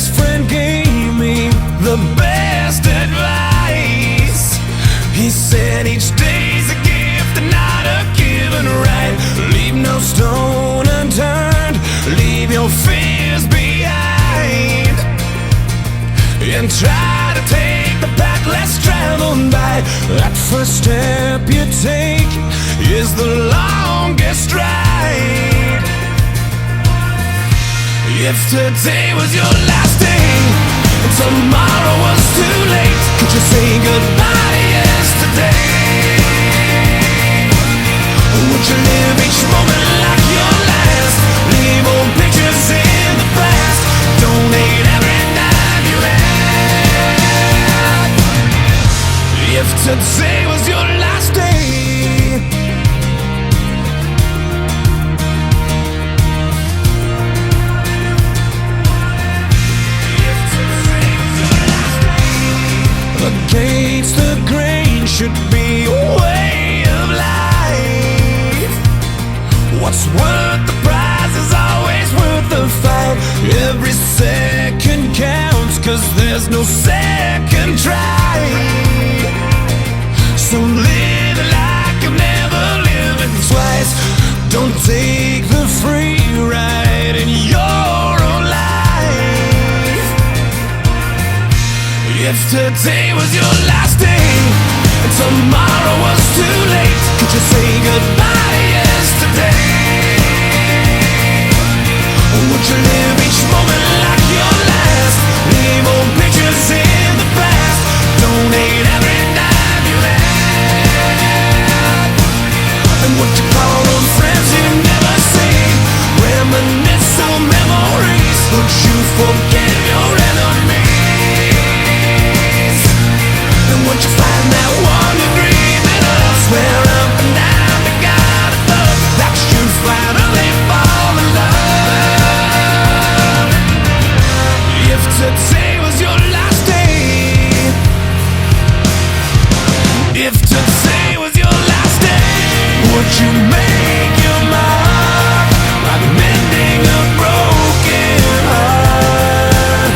best friend gave me the best advice. He said each day's a gift and not a given right. Leave no stone unturned, leave your fears behind, and try to take the path less traveled by. That first step you take is the longest ride. If today was your last day and tomorrow was too late, could you say goodbye to yesterday? Would you live each moment like your last? Leave old pictures in the past, donate every dime you had. If today was your last day, against the grain should be a way of life. What's worth the prize is always worth the fight. Every second counts, 'cause there's no second try. So live like you've never lived twice. Don't take the free ride in your own life. If today was your last day and tomorrow was too late, could you say goodbye to yesterday? Would you live each moment like your last? Leave old pictures in the past, donate every dime you had. And would you call those friends you never see? Reminisce on memories. Would you forgive your enemies? And would you find that one you're dreaming of? Swear up and down to God above that you'd finally fall in love. If today was your last day, if today was your last day, would you make your mark like mending a broken heart?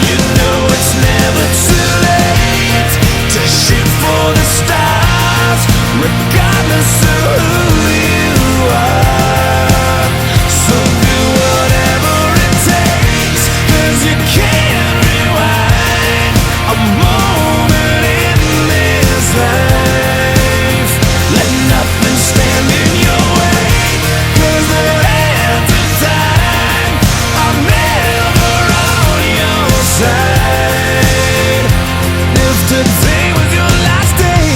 You know it's never too late to shoot for the stars, regardless of who you are. So do whatever it takes, 'cause you can't rewind a moment in this life. Let nothing stand in your way, 'cause the hands of time are never on your side. If today was your last day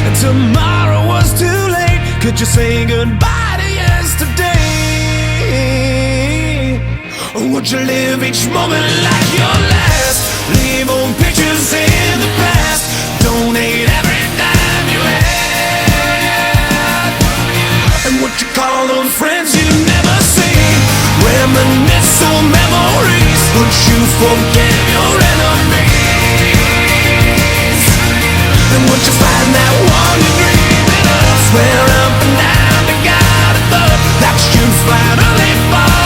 and tomorrow was too late, could you say goodbye to yesterday? Or would you live each moment like your last? Leave old pictures in the past, donate every dime you had. And would you call those friends you never see? Reminisce on memories. Would you forgive your enemies? And would you find that one you're dreaming of? Swear up and down to God above that you'd finally fall